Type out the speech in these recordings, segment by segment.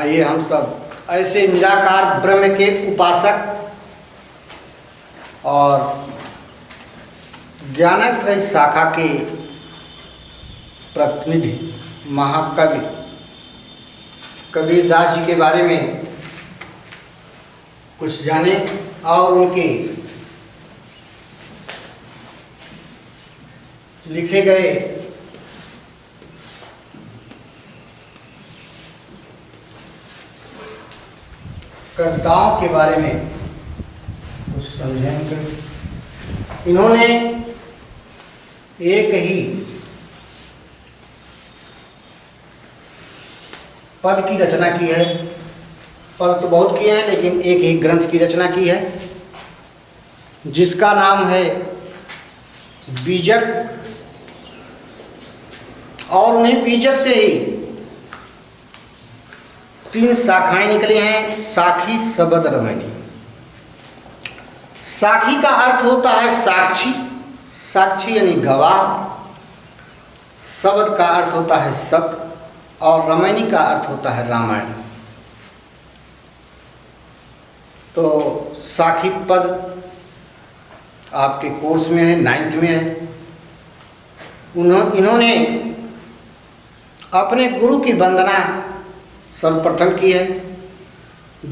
आइए हम सब ऐसे निराकार ब्रह्म के उपासक और ज्ञानाश्रय शाखा के प्रतिनिधि महाकवि कबीरदास जी के बारे में कुछ जाने और उनके लिखे गए कविताओं के बारे में कुछ समझेंगे। इन्होंने एक ही पद की रचना की है। पद तो बहुत किए हैं, लेकिन एक ही ग्रंथ की रचना की है जिसका नाम है बीजक। और उन्हीं बीजक से ही 3 शाखाएं निकली हैं, साखी, सबद, रमणी। साखी का अर्थ होता है साक्षी, साक्षी यानी गवाह। सबद का अर्थ होता है सत्य और रमणी का अर्थ होता है रामायण। तो साखी पद आपके कोर्स में है, 9th में है। इन्होंने अपने गुरु की वंदना सर्वप्रथम की है।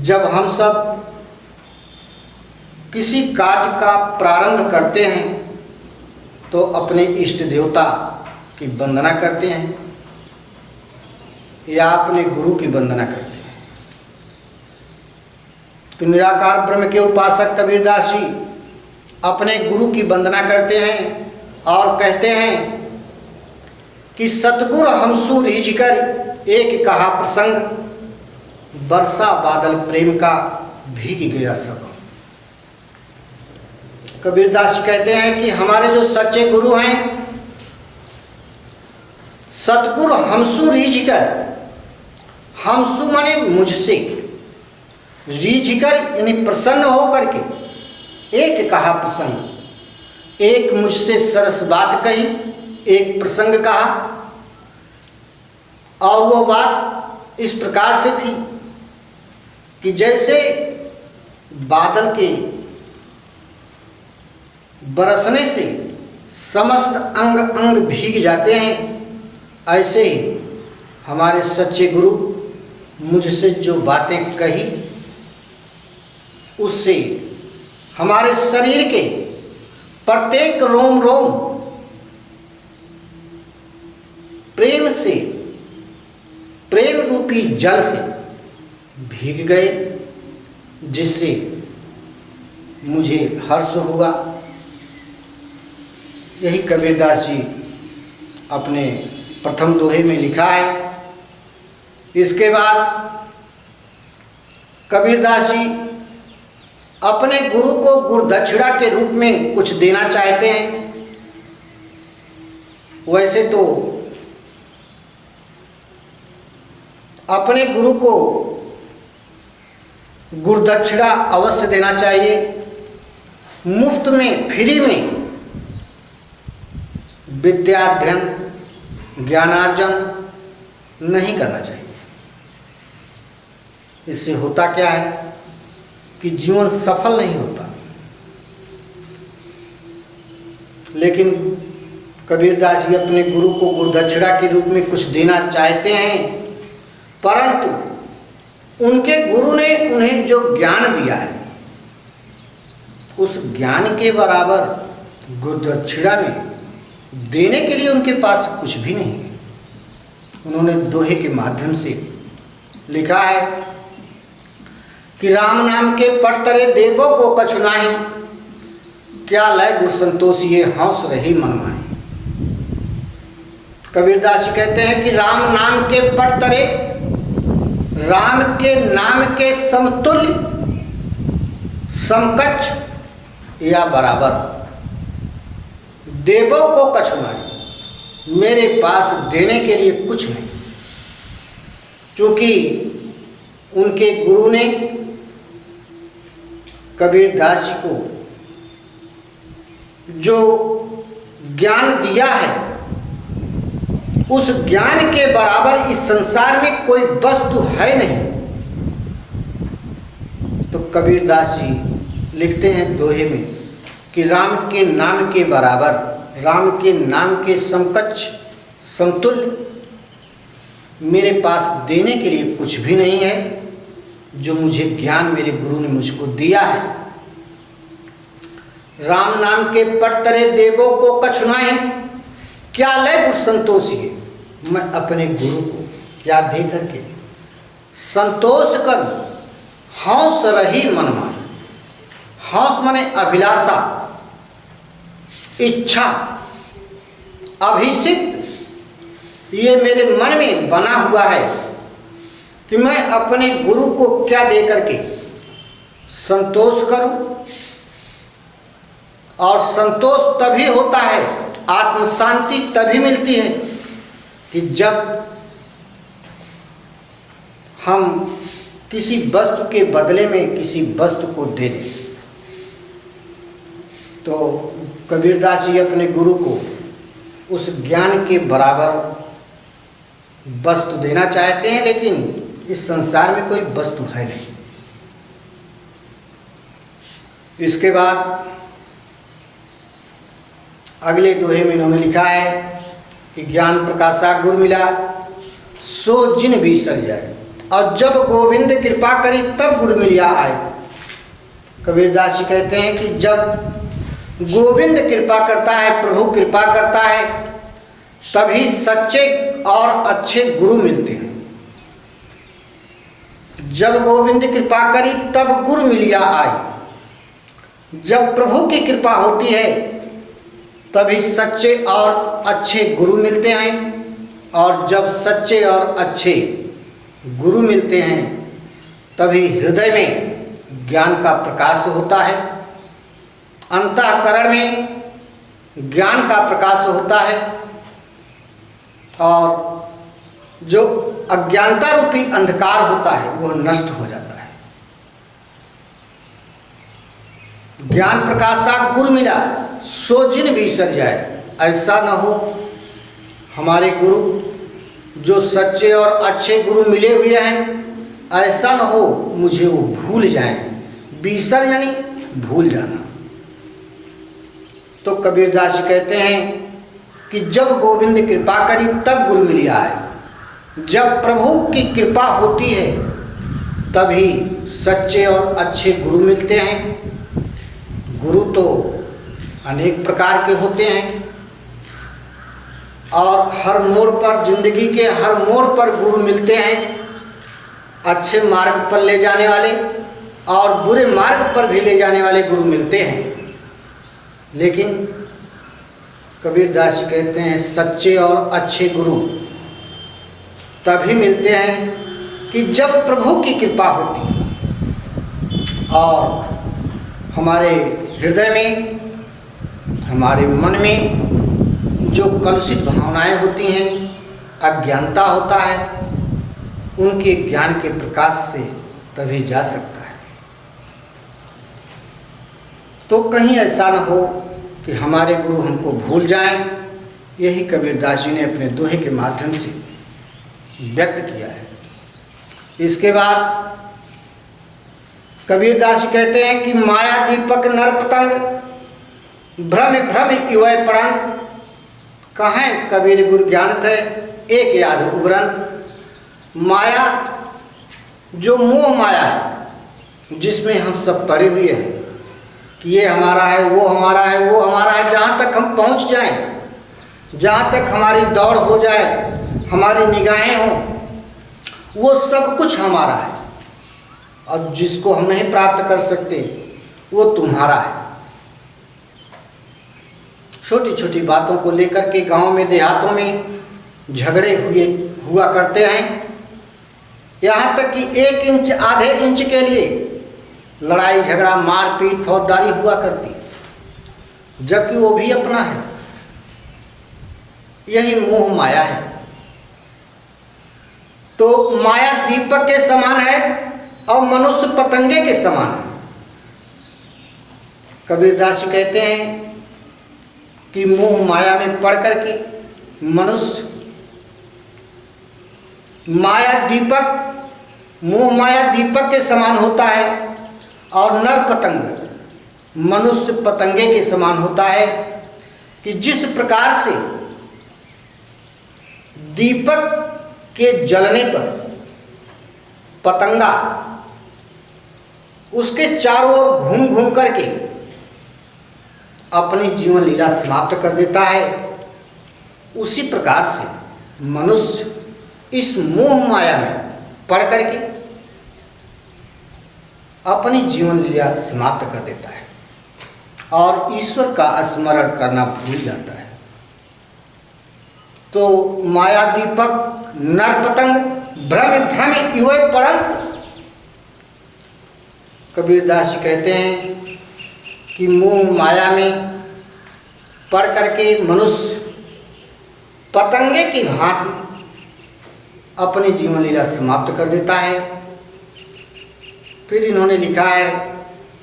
जब हम सब किसी कार्य का प्रारंभ करते हैं तो अपने इष्ट देवता की वंदना करते हैं या अपने गुरु की वंदना करते हैं। तो निराकार ब्रह्म के उपासक कबीरदास जी अपने गुरु की वंदना करते हैं और कहते हैं कि सतगुरु हमसू रीझकर एक कहा प्रसंग, बरसा बादल प्रेम का भीग गया सब। कबीरदास जी कहते हैं कि हमारे जो सच्चे गुरु हैं, सतगुरु हमसू रीझकर, हमसू माने मुझसे, रीझकर यानी प्रसन्न होकर के, एक कहा प्रसंग, एक मुझसे सरस बात कही, एक प्रसंग कहा। और वो बात इस प्रकार से थी कि जैसे बादल के बरसने से समस्त अंग अंग भीग जाते हैं, ऐसे ही हमारे सच्चे गुरु मुझसे जो बातें कही उससे हमारे शरीर के प्रत्येक रोम रोम प्रेम से, प्रेम रूपी जल से भीग गए, जिससे मुझे हर्ष हुआ। यही कबीरदास जी अपने प्रथम दोहे में लिखा है। इसके बाद कबीरदास जी अपने गुरु को गुरुदक्षिणा के रूप में कुछ देना चाहते हैं। वैसे तो अपने गुरु को गुरुदक्षिणा अवश्य देना चाहिए। मुफ्त में, फ्री में विद्याध्ययन, ज्ञानार्जन नहीं करना चाहिए। इससे होता क्या है कि जीवन सफल नहीं होता। लेकिन कबीरदास जी अपने गुरु को गुरुदक्षिणा के रूप में कुछ देना चाहते हैं, परंतु उनके गुरु ने उन्हें जो ज्ञान दिया है उस ज्ञान के बराबर गुरुदक्षिणा में देने के लिए उनके पास कुछ भी नहीं है। उन्होंने दोहे के माध्यम से लिखा है कि राम नाम के पट तरे देवों को कछु नाही, क्या लय गुरु संतोषिए हंस रही मन माही। कबीरदास जी कहते हैं कि राम नाम के पट तरे, राम के नाम के समतुल्य, समकक्ष या बराबर देवों को कछु नहीं, मेरे पास देने के लिए कुछ नहीं। क्योंकि उनके गुरु ने कबीरदास जी को जो ज्ञान दिया है उस ज्ञान के बराबर इस संसार में कोई वस्तु है नहीं कबीरदास जी लिखते हैं दोहे में कि राम के नाम के बराबर, राम के नाम के समकक्ष समतुल्य मेरे पास देने के लिए कुछ भी नहीं है, जो मुझे ज्ञान मेरे गुरु ने मुझको दिया है। राम नाम के पट तरे देवों को कछु नहीं, क्या लय गुरु संतोषिए, मैं अपने गुरु को क्या दे करके संतोष कर हंस रही मन मान। हंस माने अभिलाषा, इच्छा, अभिषिक्त, ये मेरे मन में बना हुआ है कि मैं अपने गुरु को क्या दे करके संतोष करूं। और संतोष तभी होता है, आत्म शांति तभी मिलती है कि जब हम किसी वस्तु के बदले में किसी वस्तु को दे दें। तो कबीरदास जी अपने गुरु को उस ज्ञान के बराबर वस्तु देना चाहते हैं, लेकिन इस संसार में कोई वस्तु है नहीं। इसके बाद अगले दोहे में इन्होंने लिखा है कि ज्ञान प्रकाशा गुरु मिला सो जिन भी सर जाए, और जब गोविंद कृपा करी तब गुरु मिलिया आए। कबीरदास जी कहते हैं कि जब गोविंद कृपा करता है, प्रभु कृपा करता है, तभी सच्चे और अच्छे गुरु मिलते हैं। जब गोविंद कृपा करी तब गुरु मिलिया आए। जब प्रभु की कृपा होती है तभी सच्चे और अच्छे गुरु मिलते हैं, और जब सच्चे और अच्छे गुरु मिलते हैं तभी हृदय में ज्ञान का प्रकाश होता है, अंतःकरण में ज्ञान का प्रकाश होता है, और जो अज्ञानता रूपी अंधकार होता है वो नष्ट हो जाता है। ज्ञान प्रकाशा गुरु मिला सो जिन भी सर जाए। ऐसा न हो हमारे गुरु जो सच्चे और अच्छे गुरु मिले हुए हैं, ऐसा न हो मुझे वो भूल जाएं। बीसर यानी भूल जाना। तो कबीरदास जी कहते हैं कि जब गोविंद कृपा करी तब गुरु मिलिया है। जब प्रभु की कृपा होती है तभी सच्चे और अच्छे गुरु मिलते हैं। गुरु तो अनेक प्रकार के होते हैं, और हर मोड़ पर, जिंदगी के हर मोड़ पर गुरु मिलते हैं। अच्छे मार्ग पर ले जाने वाले और बुरे मार्ग पर भी ले जाने वाले गुरु मिलते हैं। लेकिन कबीरदास जी कहते हैं सच्चे और अच्छे गुरु तभी मिलते हैं कि जब प्रभु की कृपा होती है और हमारे हृदय में, हमारे मन में जो कलुषित भावनाएं होती हैं, अज्ञानता होता है, उनके ज्ञान के प्रकाश से तभी जा सकता है। तो कहीं ऐसा न हो कि हमारे गुरु हमको भूल जाएं। यही कबीरदास जी ने अपने दोहे के माध्यम से व्यक्त किया है। इसके बाद कबीरदास जी कहते हैं कि माया दीपक नर पतंग भ्रम भ्रम युवय पड़ंग, कहें कबीर गुरु ज्ञान थे एक याद उबरन। माया जो मोह माया है, जिसमें हम सब पड़े हुए हैं कि ये हमारा है, वो हमारा है, वो हमारा है, जहाँ तक हम पहुँच जाएं, जहाँ तक हमारी दौड़ हो जाए, हमारी निगाहें हों, वो सब कुछ हमारा है। और जिसको हम नहीं प्राप्त कर सकते वो तुम्हारा है। छोटी छोटी बातों को लेकर के गांव में, देहातों में झगड़े हुआ करते हैं। यहाँ तक कि 1 इंच, आधे इंच के लिए लड़ाई झगड़ा, मारपीट, फौजदारी हुआ करती, जबकि वो भी अपना है। यही मोह माया है। तो माया दीपक के समान है और मनुष्य पतंगे के समान है। कबीरदास जी कहते हैं कि मोह माया में पड़ करके मनुष्य माया दीपक, मोह माया दीपक के समान होता है और नर पतंग मनुष्य पतंगे के समान होता है कि जिस प्रकार से दीपक के जलने पर पतंगा उसके चारों ओर घूम घूम करके अपनी जीवन लीला समाप्त कर देता है, उसी प्रकार से मनुष्य इस मोह माया में पड़ करके अपनी जीवन लीला समाप्त कर देता है और ईश्वर का स्मरण करना भूल जाता है। तो माया दीपक नर पतंग भ्रम भ्रम युवे परंत, कबीरदास जी कहते हैं कि मोह माया में पड़ करके मनुष्य पतंगे की भांति अपनी जीवन लीला समाप्त कर देता है। फिर इन्होंने लिखा है,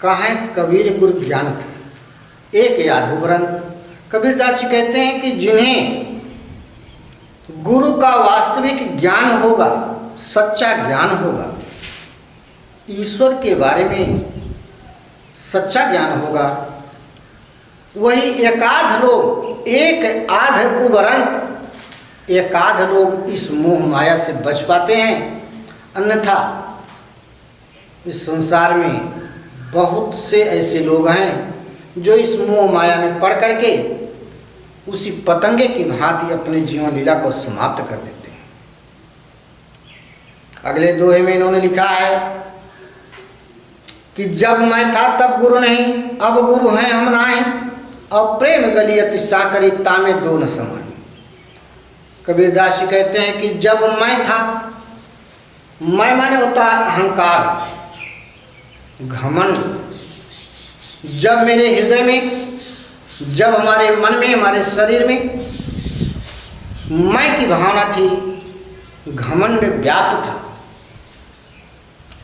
कहाँ कबीर गुरु ज्ञान थे एक यादुवरंत। कबीरदास जी कहते हैं कि जिन्हें गुरु का वास्तविक ज्ञान होगा, सच्चा ज्ञान होगा, ईश्वर के बारे में सच्चा ज्ञान होगा, वही एकाध लोग, एक आध उबरंत एकाध लोग इस मोह माया से बच पाते हैं। अन्यथा इस संसार में बहुत से ऐसे लोग हैं जो इस मोह माया में पड़ करके उसी पतंगे की भांति अपने जीवन लीला को समाप्त कर देते हैं। अगले दोहे में इन्होंने लिखा है कि जब मैं था तब गुरु नहीं, अब गुरु हैं हम नाहीं, अब प्रेम गलियत साकरी तामे दो न समाई। कबीरदास जी कहते हैं कि जब मैं था, मैं माने होता है अहंकार, घमंड। जब मेरे हृदय में, जब हमारे मन में, हमारे शरीर में मैं की भावना थी, घमंड व्याप्त था,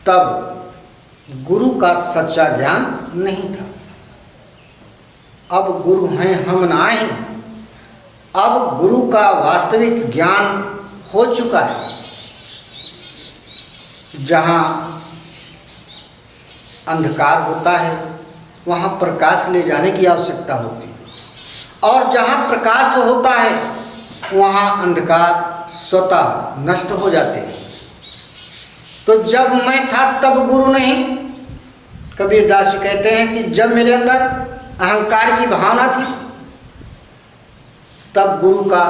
तब गुरु का सच्चा ज्ञान नहीं था। अब गुरु हैं हम नाहीं, अब गुरु का वास्तविक ज्ञान हो चुका है। जहाँ अंधकार होता है वहाँ प्रकाश ले जाने की आवश्यकता होती है, और जहाँ प्रकाश होता है वहाँ अंधकार स्वतः नष्ट हो जाते हैं। तो जब मैं था तब गुरु नहीं, कबीरदास जी कहते हैं कि जब मेरे अंदर अहंकार की भावना थी तब गुरु का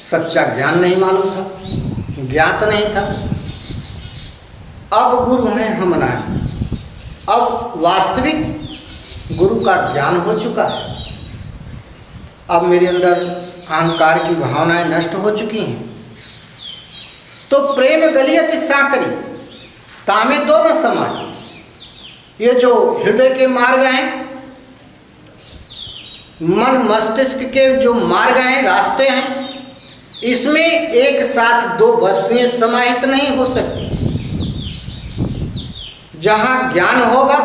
सच्चा ज्ञान नहीं मालूम था, ज्ञात नहीं था। अब गुरु हैं हम नाहीं, अब वास्तविक गुरु का ज्ञान हो चुका है। अब मेरे अंदर अहंकार की भावनाएं नष्ट हो चुकी हैं। तो प्रेम गलियत साकरी तामे दो न समाई। ये जो हृदय के मार्ग हैं, मन मस्तिष्क के जो मार्ग हैं, रास्ते हैं, इसमें एक साथ दो वस्तुएं समाहित नहीं हो सकती। जहाँ ज्ञान होगा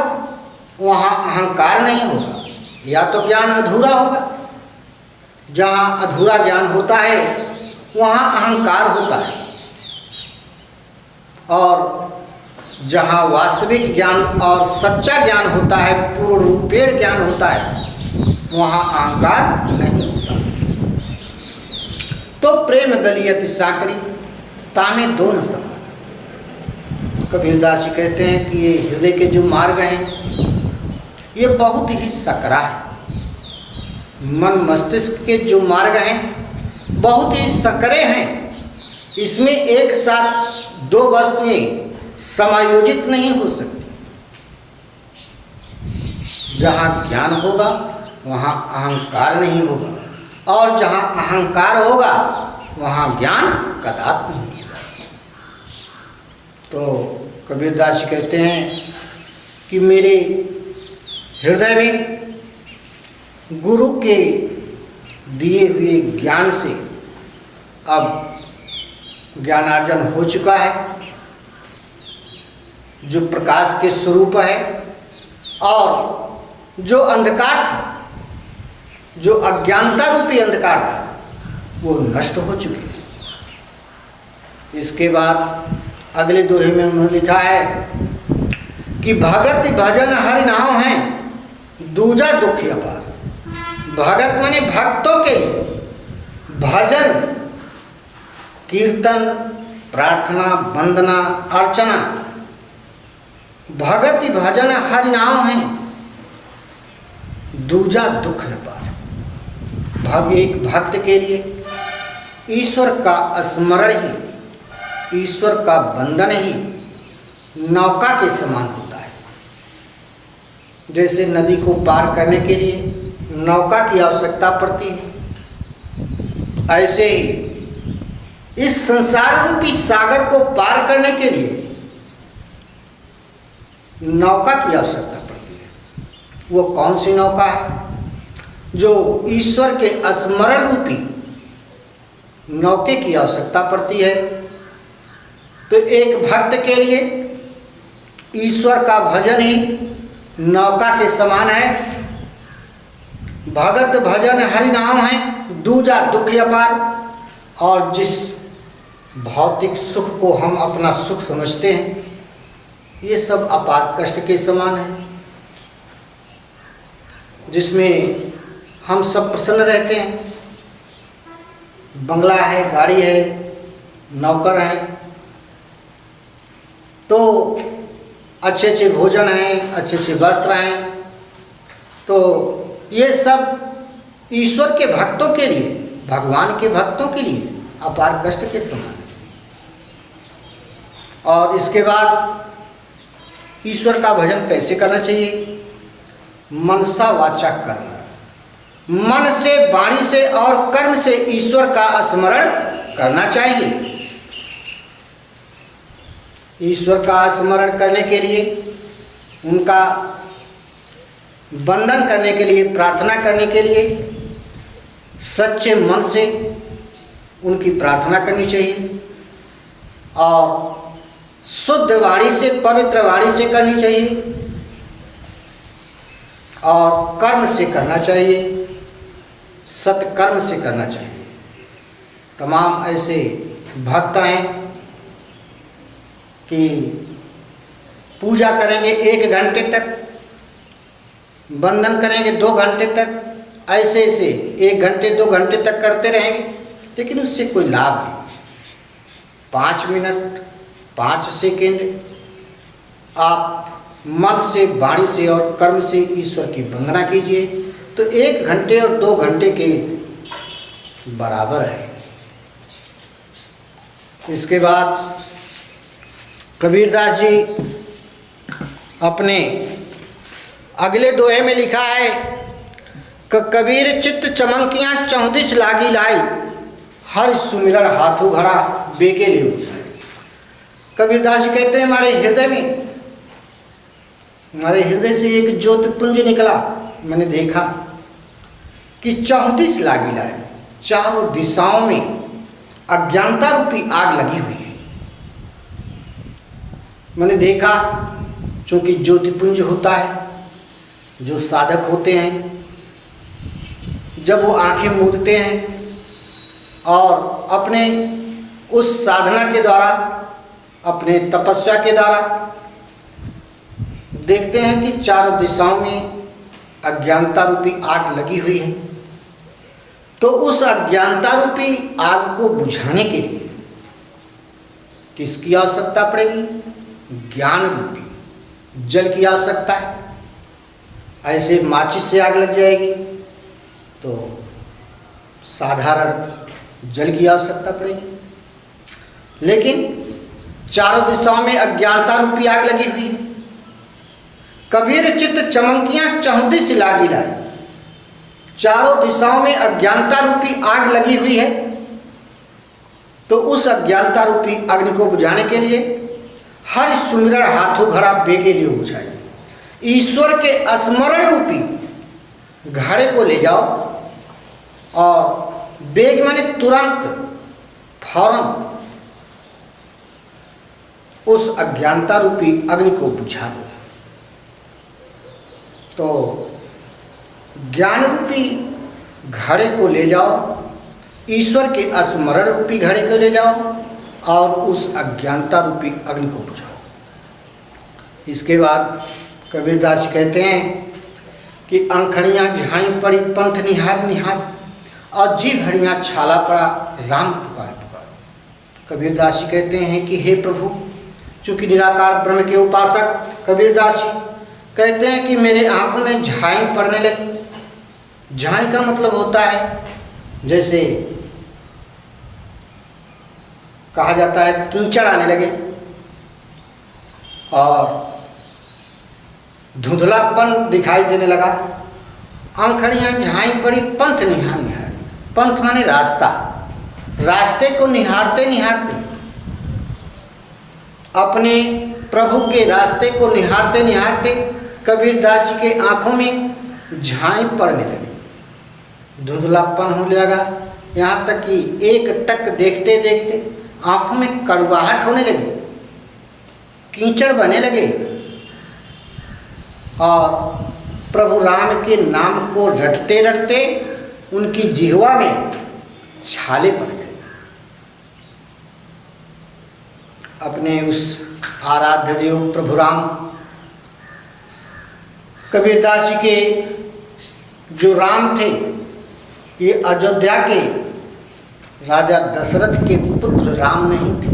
वहाँ अहंकार नहीं होगा, या तो ज्ञान अधूरा होगा। जहाँ अधूरा ज्ञान होता है वहाँ अहंकार होता है, और जहाँ वास्तविक ज्ञान और सच्चा ज्ञान होता है, पूर्ण रूपेण ज्ञान होता है, वहाँ अहंकार नहीं होता। तो प्रेम गलियत साकरी तामे दो न समाई। कबीरदास जी कहते हैं कि ये हृदय के जो मार्ग हैं ये बहुत ही सकरा है। मन मस्तिष्क के जो मार्ग हैं बहुत ही सकरे हैं। इसमें एक साथ दो वस्तुएं समायोजित नहीं हो सकती। जहाँ ज्ञान होगा वहाँ अहंकार नहीं होगा, और जहाँ अहंकार होगा वहाँ ज्ञान कदापि नहीं होगा। तो कबीरदास जी कहते हैं कि मेरे हृदय में गुरु के दिए हुए ज्ञान से अब ज्ञानार्जन हो चुका है, जो प्रकाश के स्वरूप है, और जो अंधकार था, जो अज्ञानता रूपी अंधकार था, वो नष्ट हो चुके हैं। इसके बाद अगले दोहे में उन्होंने लिखा है कि भगत भजन हरि नाम है दूजा दुख अपार। भगत माने भक्तों के लिए, भजन कीर्तन प्रार्थना वंदना अर्चना, भगत भजन हरि नाम है दूजा दुख अपार। एक भक्त के लिए ईश्वर का स्मरण ही, ईश्वर का वंदन ही नौका के समान होता है। जैसे नदी को पार करने के लिए नौका की आवश्यकता पड़ती है, ऐसे ही इस संसार रूपी सागर को पार करने के लिए नौका की आवश्यकता पड़ती है। वो कौन सी नौका है? जो ईश्वर के स्मरण रूपी नौके की आवश्यकता पड़ती है। तो एक भक्त के लिए ईश्वर का भजन ही नौका के समान है। भगत भजन हरि नाम है दूजा दुख अपार। और जिस भौतिक सुख को हम अपना सुख समझते हैं, ये सब अपार कष्ट के समान है, जिसमें हम सब प्रसन्न रहते हैं। बंगला है, गाड़ी है, नौकर हैं, तो अच्छे अच्छे भोजन हैं, अच्छे अच्छे वस्त्र हैं, तो ये सब ईश्वर के भक्तों के लिए, भगवान के भक्तों के लिए अपार कष्ट के समान है। और इसके बाद ईश्वर का भजन कैसे करना चाहिए? मनसा वाचा कर्म, मन से, वाणी से और कर्म से ईश्वर का स्मरण करना चाहिए। ईश्वर का स्मरण करने के लिए, उनका वंदन करने के लिए, प्रार्थना करने के लिए सच्चे मन से उनकी प्रार्थना करनी चाहिए और शुद्ध वाणी से, पवित्र वाणी से करनी चाहिए और कर्म से करना चाहिए, सत्कर्म से करना चाहिए। तमाम ऐसे भक्त हैं कि पूजा करेंगे 1 घंटे तक, वंदन करेंगे 2 घंटे तक, ऐसे ऐसे 1 घंटे 2 घंटे तक करते रहेंगे, लेकिन उससे कोई लाभ नहीं। 5 मिनट 5 सेकेंड आप मन से, वाणी से और कर्म से ईश्वर की वंदना कीजिए, तो 1 घंटे और 2 घंटे के बराबर है। इसके बाद कबीरदास जी अपने अगले दोहे में लिखा है कि कबीर चित्त चमंकियाँ 34 लागी लाई, हर सुमिरन हाथों घड़ा बेगे ले उठाए। कबीरदास जी कहते हैं हमारे हृदय से एक ज्योतिपुंज निकला। मैंने देखा कि 34 लागी लाए, चारों दिशाओं में अज्ञानता रूपी आग लगी हुई है। मैंने देखा, चूँकि ज्योतिपुंज होता है, जो साधक होते हैं जब वो आंखें मूंदते हैं और अपने उस साधना के द्वारा, अपने तपस्या के द्वारा देखते हैं कि चारों दिशाओं में अज्ञानता रूपी आग लगी हुई है, तो उस अज्ञानता रूपी आग को बुझाने के लिए किसकी आवश्यकता पड़ेगी? ज्ञान रूपी जल की आवश्यकता है। ऐसे माचिस से आग लग जाएगी तो साधारण जल की आवश्यकता पड़ेगी, लेकिन चारों दिशाओं में अज्ञानता रूपी आग लगी हुई है। कबीर चित्त चमंकियाँ 34 लागी लाई, चारों दिशाओं में अज्ञानता रूपी आग लगी हुई है, तो उस अज्ञानता रूपी अग्नि को बुझाने के लिए हर सुमिरन हाथों घड़ा बेगे लिए बुझाइए। ईश्वर के स्मरण रूपी घड़े को ले जाओ और बेग माने तुरंत, फौरन उस अज्ञानता रूपी अग्नि को बुझा दो। तो ज्ञान रूपी घड़े को ले जाओ, ईश्वर के स्मरण रूपी घड़े को ले जाओ और उस अज्ञानता रूपी अग्नि को बुझाओ। इसके बाद कबीरदास कहते हैं कि अंखड़ियाँ झाई पड़ी पंथ निहार निहार और जी भरियाँ छाला पड़ा राम पुकार पुकार। कबीरदास जी कहते हैं कि हे प्रभु, चूँकि निराकार ब्रह्म के उपासक कबीरदास जी कहते हैं कि मेरे आंखों में झाई पड़ने लगी। झाई का मतलब होता है जैसे कहा जाता है कीचड़ आने लगे और धुंधलापन दिखाई देने लगा। आंखड़ियाँ झाई पड़ी पंथ निहार निहार। पंथ माने रास्ता, रास्ते को निहारते निहारते, अपने प्रभु के रास्ते को निहारते निहारते कबीरदास जी के आंखों में झाई पड़ने लगी, धुंधलापन होने लगा। यहाँ तक कि एक टक देखते देखते आंखों में कड़वाहट होने लगी, कीचड़ बने लगे और प्रभु राम के नाम को रटते रटते उनकी जिह्वा में छाले पड़ गए। अपने उस आराध्य देव प्रभु राम कबीरदास जी के जो राम थे, ये अयोध्या के राजा दशरथ के पुत्र राम नहीं थे,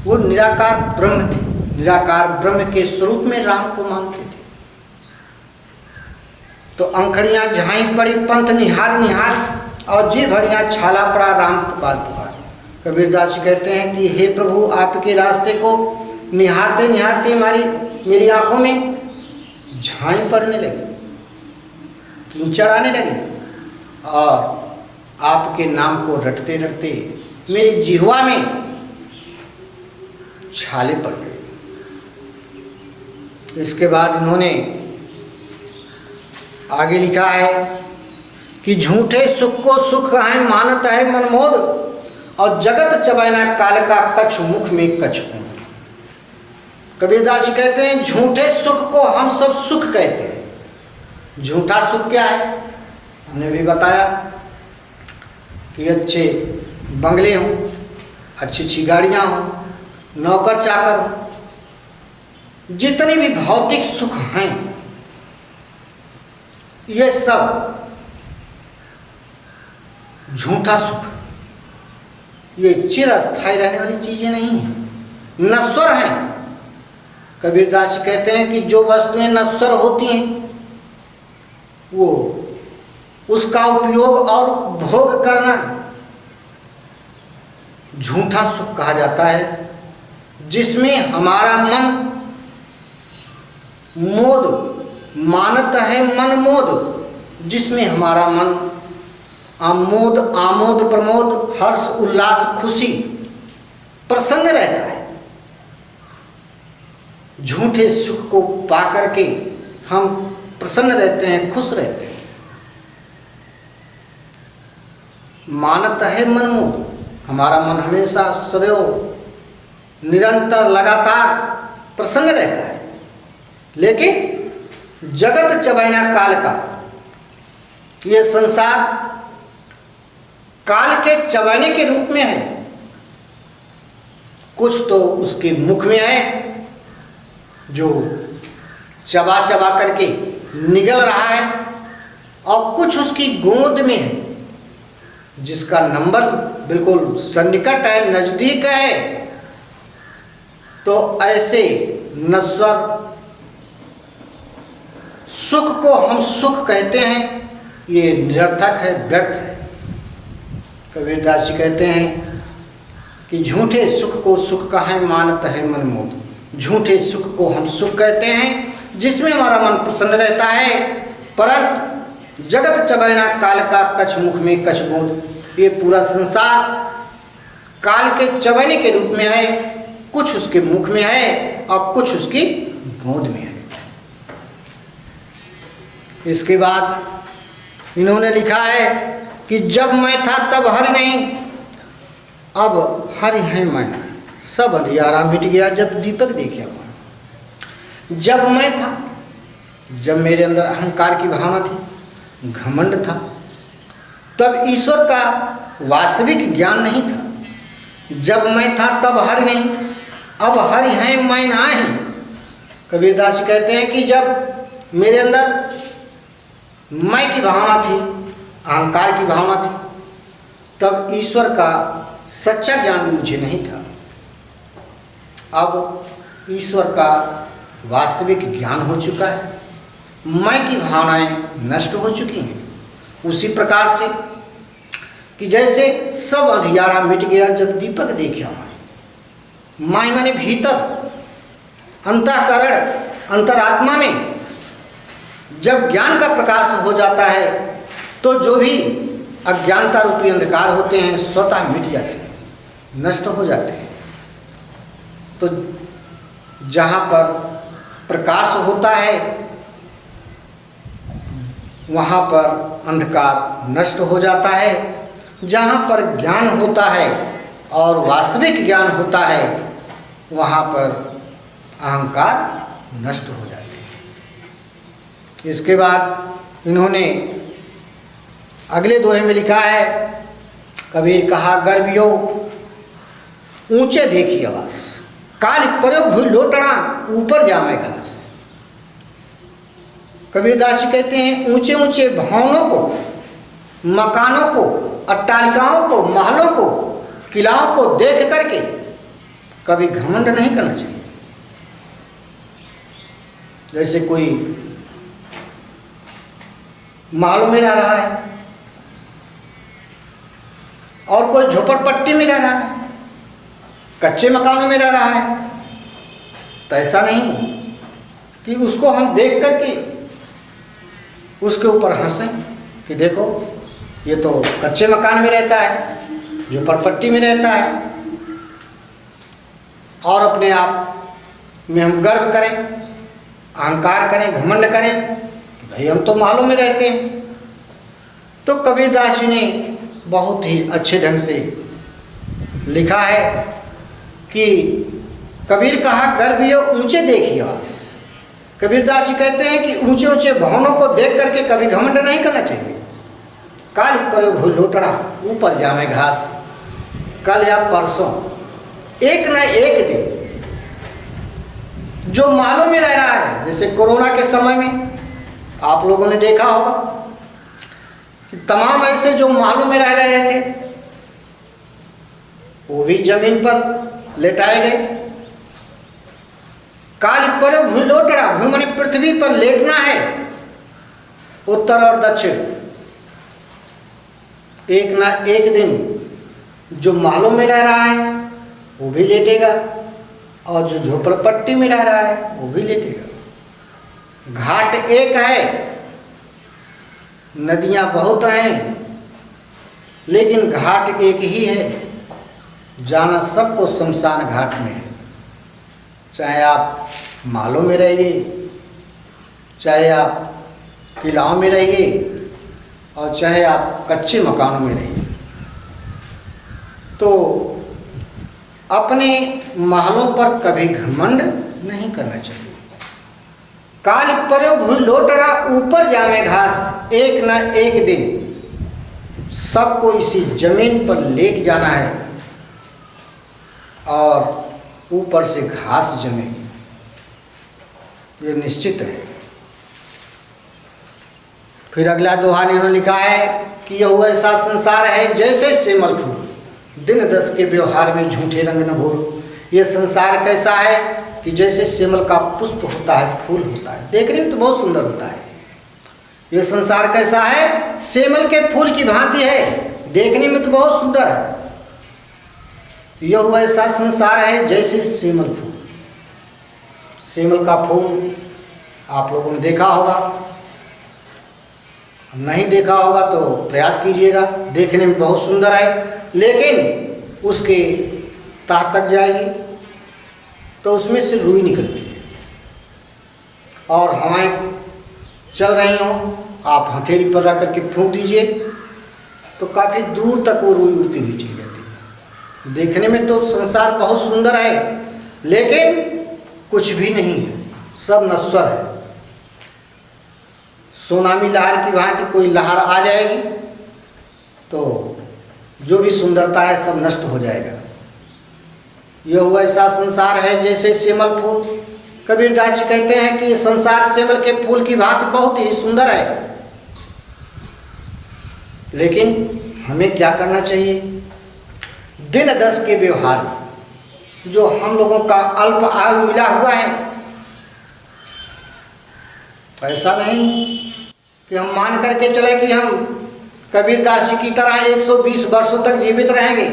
वो निराकार ब्रह्म थे। निराकार ब्रह्म के स्वरूप में राम को मानते थे। तो अंखड़ियाँ झाई पड़ी पंथ निहार निहार और जी भरियाँ छाला पड़ा राम पुकार पुकार। कबीरदास जी कहते हैं कि हे प्रभु, आपके रास्ते को निहारते निहारते मेरी आंखों में झाई पड़ने लगी, कीचड़ आने लगे और आपके नाम को रटते रटते मेरी जिह्वा में छाले पड़ गए। इसके बाद इन्होंने आगे लिखा है कि झूठे सुख को सुख है मानत है मनमोद और जगत चबैना काल का कछ मुख में कछ। कबीरदास जी कहते हैं झूठे सुख को हम सब सुख कहते हैं। झूठा सुख क्या है? हमने भी बताया कि अच्छे बंगले हों, अच्छी अच्छी गाड़ियाँ हों, नौकर चाकर हों, जितने भी भौतिक सुख हैं ये सब झूठा सुख, ये चिरस्थायी रहने वाली चीजें नहीं हैं, नश्वर हैं। कबीरदास जी कहते हैं कि जो वस्तुएं नश्वर होती हैं वो उसका उपयोग और भोग करना झूठा सुख कहा जाता है, जिसमें हमारा मन मोद मानत है मन मोद, जिसमें हमारा मन आमोद आमोद प्रमोद हर्ष उल्लास खुशी प्रसन्न रहता है। झूठे सुख को पाकर के हम प्रसन्न रहते हैं, खुश रहते हैं। मानत है मनमोद, हमारा मन हमेशा सदैव निरंतर लगातार प्रसन्न रहता है। लेकिन जगत चबैना काल का, ये संसार काल के चबैने के रूप में है। कुछ तो उसके मुख में है जो चबा चबा करके निगल रहा है, और कुछ उसकी गोद में है जिसका नंबर बिल्कुल सन्निकट है, नजदीक है। तो ऐसे नश्वर सुख को हम सुख कहते हैं, ये निरर्थक है, व्यर्थ है। कबीरदास जी कहते हैं कि झूठे सुख को सुख कहें मानत है मनमोद। झूठे सुख को हम सुख कहते हैं जिसमें हमारा मन प्रसन्न रहता है, परंतु जगत चबैना काल का कछ मुख में कछ गोद। ये पूरा संसार काल के चबैने के रूप में है, कुछ उसके मुख में है और कुछ उसकी गोद में है। इसके बाद इन्होंने लिखा है कि जब मैं था तब हरि नहीं, अब हरि है मैं ना। सब अंधियारा मिट गया जब दीपक देखा वहाँ। जब मैं था, जब मेरे अंदर अहंकार की भावना थी, घमंड था, तब ईश्वर का वास्तविक ज्ञान नहीं था। जब मैं था तब हरि नहीं, अब हरि है मैं नाही। कबीरदास जी कहते हैं कि जब मेरे अंदर मैं की भावना थी, अहंकार की भावना थी, तब ईश्वर का सच्चा ज्ञान मुझे नहीं था। अब ईश्वर का वास्तविक ज्ञान हो चुका है, मैं की भावनाएं नष्ट हो चुकी हैं। उसी प्रकार से कि जैसे सब अंधियारा मिट गया जब दीपक देखा माय माने भीतर, अंतःकरण, अंतरात्मा में जब ज्ञान का प्रकाश हो जाता है तो जो भी अज्ञानता रूपी अंधकार होते हैं स्वतः मिट जाते हैं, नष्ट हो जाते हैं। तो जहाँ पर प्रकाश होता है वहाँ पर अंधकार नष्ट हो जाता है। जहाँ पर ज्ञान होता है और वास्तविक ज्ञान होता है वहाँ पर अहंकार नष्ट हो जाते हैं। इसके बाद इन्होंने अगले दोहे में लिखा है, कबीर कहा गर्वियो ऊंचे देखी आवास, काल पर्यो भूल लोटना ऊपर जामे घास। कबीरदास जी कहते हैं ऊंचे ऊंचे भवनों को, मकानों को, अट्टालिकाओं को, महलों को, किलाओं को देख करके कभी घमंड नहीं करना चाहिए। जैसे कोई महलों में रह रहा है और कोई झोपड़पट्टी में रह रहा है, कच्चे मकानों में रह रहा है, तो ऐसा नहीं कि उसको हम देख करके उसके ऊपर हंसें कि देखो ये तो कच्चे मकान में रहता है, झोपड़पट्टी में रहता है, और अपने आप में हम गर्व करें, अहंकार करें, घमंड करें कि भाई हम तो महलों में रहते हैं। तो कबीरदास जी ने बहुत ही अच्छे ढंग से लिखा है कि कबीर कहा गर्वियो ऊंचे देखी आवास। कबीरदास जी कहते हैं कि ऊंचे ऊंचे भवनों को देख करके कभी घमंड नहीं करना चाहिए। काल पर भूल लोटना ऊपर जामे घास। कल या परसों एक न एक दिन जो महलों में रह रहा है, जैसे कोरोना के समय में आप लोगों ने देखा होगा कि तमाम ऐसे जो महलों में रह रहे थे वो भी जमीन पर लेटाए गए। काल पर भूल लोटना, भूल माने पृथ्वी पर लेटना है, उत्तर और दक्षिण। एक ना एक दिन जो महलों में रह रहा है वो भी लेटेगा और जो झोपड़पट्टी में रह रहा है वो भी लेटेगा। घाट एक है, नदियां बहुत हैं, लेकिन घाट एक ही है। जाना सबको शमशान घाट में है। चाहे आप महलों में रहिए, चाहे आप किलाओं में रहिए, और चाहे आप कच्चे मकानों में रहिए। तो अपने महलों पर कभी घमंड नहीं करना चाहिए। काल पर्यो भूल लोटना ऊपर जामे घास। एक न एक दिन सबको इसी जमीन पर लेट जाना है और ऊपर से घास जमेगी, ये निश्चित है। फिर अगला दोहा इन्होंने लिखा है कि यह ऐसा संसार है जैसे सेमल फूल, दिन दस के व्यवहार में झूठे रंग न भूल। ये संसार कैसा है कि जैसे सेमल का पुष्प होता है, फूल होता है, देखने में तो बहुत सुंदर होता है। ये संसार कैसा है? सेमल के फूल की भांति है, देखने में तो बहुत सुंदर है। यह ऐसा संसार है जैसे सेमल फूल। सेमल का फूल आप लोगों ने देखा होगा, नहीं देखा होगा तो प्रयास कीजिएगा। देखने में बहुत सुंदर है, लेकिन उसके तह तक जाएगी तो उसमें से रुई निकलती है, और हवाएं चल रही हों, आप हथेली पर रख करके फूंक दीजिए तो काफ़ी दूर तक वो रुई उड़ती हुई चली जाती है। देखने में तो संसार बहुत सुंदर है, लेकिन कुछ भी नहीं है, सब नश्वर है। सुनामी लहर की भांति कोई लहर आ जाएगी तो जो भी सुंदरता है सब नष्ट हो जाएगा। यह ऐसा संसार है जैसे सेमल फूल, कबीरदास जी कहते हैं कि संसार सेवल के फूल की भांति बहुत ही सुंदर है, लेकिन हमें क्या करना चाहिए? दिन 10 के व्यवहार में जो हम लोगों का अल्प आयु मिला हुआ है, ऐसा नहीं कि हम मान करके चले कि हम कबीरदास जी की तरह 120 वर्षों तक जीवित रहेंगे।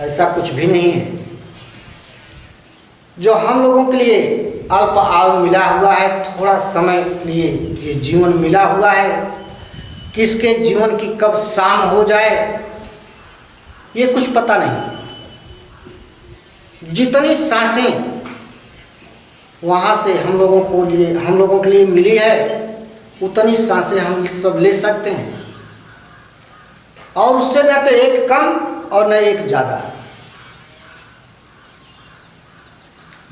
ऐसा कुछ भी नहीं है। जो हम लोगों के लिए अल्प आयु मिला हुआ है, थोड़ा समय के लिए ये जीवन मिला हुआ है, किसके जीवन की कब शाम हो जाए ये कुछ पता नहीं। जितनी सांसें वहाँ से हम लोगों के लिए मिली है, उतनी सांसें हम सब ले सकते हैं, और उससे न तो एक कम और न एक ज़्यादा।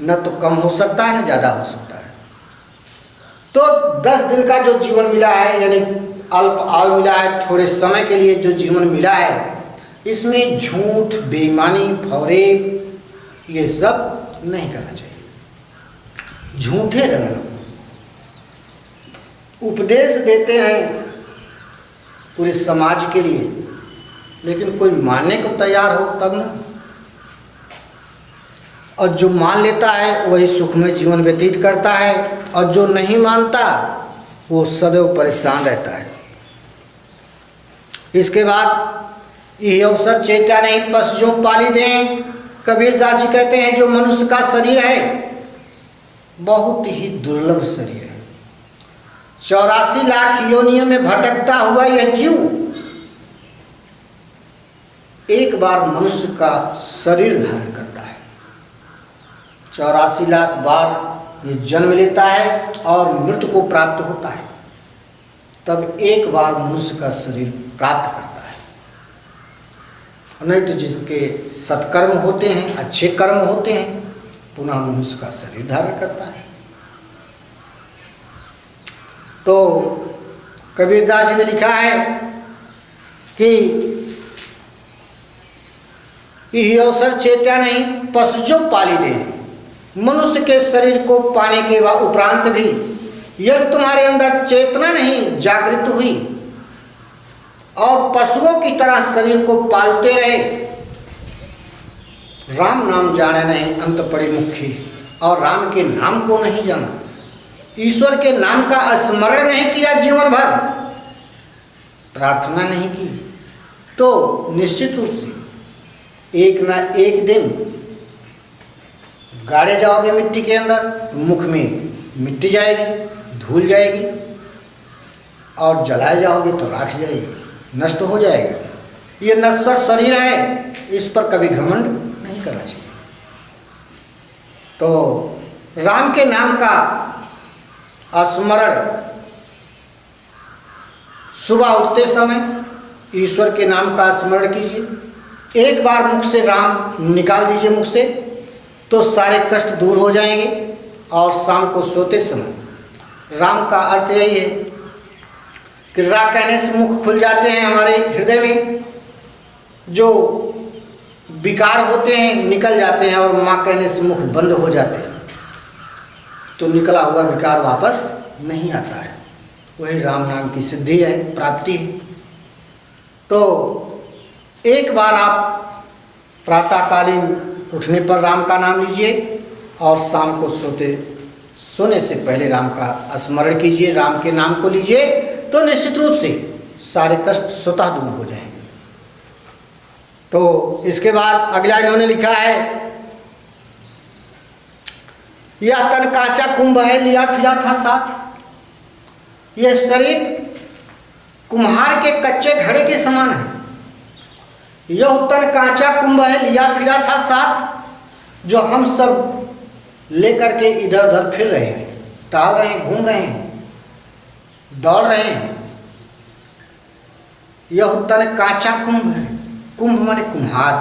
न तो कम हो सकता है न ज़्यादा हो सकता है। तो 10 दिन का जो जीवन मिला है, यानी अल्प आयु मिला है, थोड़े समय के लिए जो जीवन मिला है, इसमें झूठ, बेईमानी, फरेब ये सब नहीं करना चाहिए। झूठे रंग उपदेश देते हैं पूरे समाज के लिए, लेकिन कोई मानने को तैयार हो तब ना। और जो मान लेता है वही सुखमय जीवन व्यतीत करता है, और जो नहीं मानता वो सदैव परेशान रहता है। इसके बाद यह अवसर चेता नहीं पशु जो पाली दें। कबीरदास जी कहते हैं जो मनुष्य का शरीर है बहुत ही दुर्लभ शरीर है। 84 लाख योनियों में भटकता हुआ यह जीव एक बार मनुष्य का शरीर धारण करता है। 84 लाख बार ये जन्म लेता है और मृत्यु को प्राप्त होता है, तब एक बार मनुष्य का शरीर प्राप्त करता है। नहीं तो जिसके सत्कर्म होते हैं, अच्छे कर्म होते हैं, पुनः मनुष्य का शरीर धारण करता है। तो कबीरदास जी ने लिखा है कि यह अवसर चेत्या नहीं पशु जो पाली दे। मनुष्य के शरीर को पाने के उपरांत भी यदि तुम्हारे अंदर चेतना नहीं जागृत हुई और पशुओं की तरह शरीर को पालते रहे, राम नाम जाने नहीं अंत पड़े मुखी, और राम के नाम को नहीं जाना, ईश्वर के नाम का स्मरण नहीं किया, जीवन भर प्रार्थना नहीं की, तो निश्चित रूप से एक ना एक दिन गाड़े जाओगे मिट्टी के अंदर, मुख में मिट्टी जाएगी, धूल जाएगी, और जलाए जाओगे तो राख जाएगी, नष्ट हो जाएगा। ये नश्वर शरीर है, इस पर कभी घमंड नहीं करना चाहिए। तो राम के नाम का स्मरण सुबह उठते समय ईश्वर के नाम का स्मरण कीजिए। एक बार मुख से राम निकाल दीजिए मुख से, तो सारे कष्ट दूर हो जाएंगे। और शाम को सोते समय राम का अर्थ यही है कि रा कहने से मुख खुल जाते हैं, हमारे हृदय में जो विकार होते हैं निकल जाते हैं, और माँ कहने से मुख बंद हो जाते हैं, तो निकला हुआ विकार वापस नहीं आता है। वही राम नाम की सिद्धि है, प्राप्ति है। तो एक बार आप प्रातःकालीन उठने पर राम का नाम लीजिए, और शाम को सोने से पहले राम का स्मरण कीजिए, राम के नाम को लीजिए, तो निश्चित रूप से सारे कष्ट स्वतः दूर हो जाएंगे। तो इसके बाद अगला इन्होंने लिखा है, यह तन कांचा कुंभ है लिया फिरा था साथ। यह शरीर कुम्हार के कच्चे घड़े के समान है। यह तन कांचा कुंभ है लिया फिरा था साथ, जो हम सब लेकर के इधर उधर फिर रहे हैं, टहल रहे हैं, घूम रहे हैं, दौड़ रहे हैं। यह तन कांचा कुंभ है। कुंभ माने कुम्हार,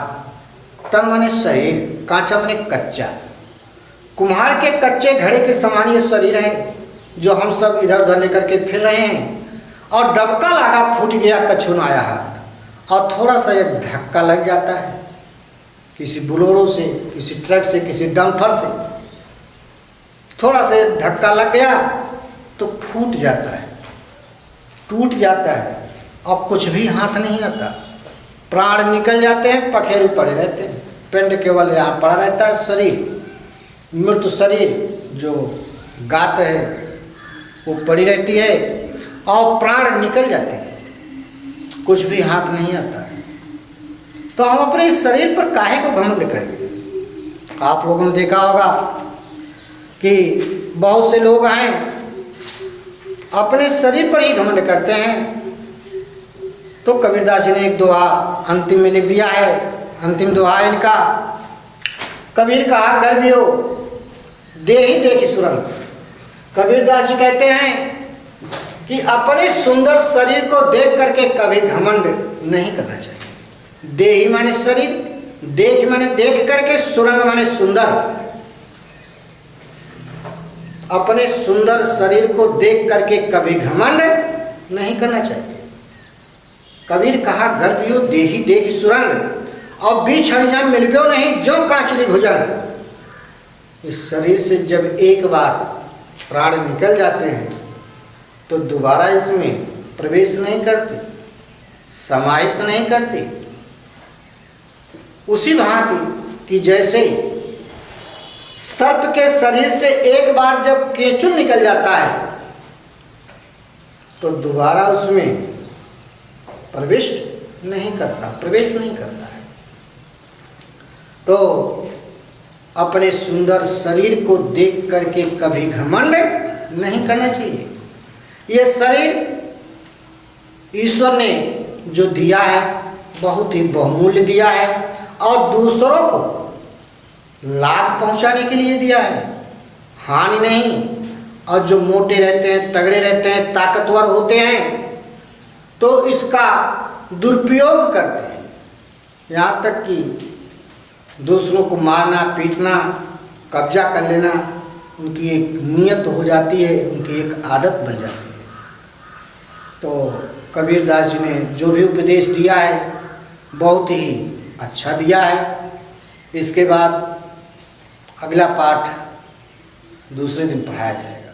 तन माने शरीर, कांचा माने कच्चा। कुम्हार के कच्चे घड़े के समान ये शरीर है, जो हम सब इधर उधर लेकर के फिर रहे हैं। और डबका लगा, फूट गया कछुन आया हाथ, और थोड़ा सा एक धक्का लग जाता है किसी बुलोरो से, किसी ट्रक से, किसी डंपर से, थोड़ा से धक्का लग गया तो फूट जाता है, टूट जाता है, अब कुछ भी हाथ नहीं आता, प्राण निकल जाते हैं, पखेरु पड़े रहते हैं, पिंड केवल यहाँ पड़ा रहता है, शरीर मृत शरीर जो गात है वो पड़ी रहती है और प्राण निकल जाते हैं, कुछ भी हाथ नहीं आता है। तो हम अपने इस शरीर पर काहे को घमंड करें। आप लोगों ने देखा होगा कि बहुत से लोग हैं अपने शरीर पर ही घमंड करते हैं। तो कबीरदास जी ने एक दोहा अंतिम में लिख दिया है, अंतिम दोहा इनका। कबीर कहा गर्भियो देहि देखी सुरंग। कबीरदास जी कहते हैं कि अपने सुंदर शरीर को देख करके कभी घमंड नहीं करना चाहिए। देहि माने शरीर, देख माने देख करके, सुरंग माने सुंदर। अपने सुंदर शरीर को देख करके कभी घमंड नहीं करना चाहिए। कबीर कहा गर्भियो देहि देखी सुरंग और बिछड़िया मिलब्यो नहीं जो कांचली भुजंग। इस शरीर से जब एक बार प्राण निकल जाते हैं तो दोबारा इसमें प्रवेश नहीं करते, समाहित नहीं करते। उसी भांति कि जैसे सर्प के शरीर से एक बार जब केचुल निकल जाता है तो दोबारा उसमें प्रवेश नहीं करता, प्रवेश नहीं करता है। तो अपने सुंदर शरीर को देख करके कभी घमंड नहीं करना चाहिए। ये शरीर ईश्वर ने जो दिया है बहुत ही बहुमूल्य दिया है और दूसरों को लाभ पहुंचाने के लिए दिया है, हानि नहीं। और जो मोटे रहते हैं, तगड़े रहते हैं, ताकतवर होते हैं तो इसका दुरुपयोग करते हैं, यहाँ तक कि दूसरों को मारना, पीटना, कब्जा कर लेना उनकी एक नियत हो जाती है, उनकी एक आदत बन जाती है। तो कबीरदास जी ने जो भी उपदेश दिया है बहुत ही अच्छा दिया है। इसके बाद अगला पाठ दूसरे दिन पढ़ाया जाएगा।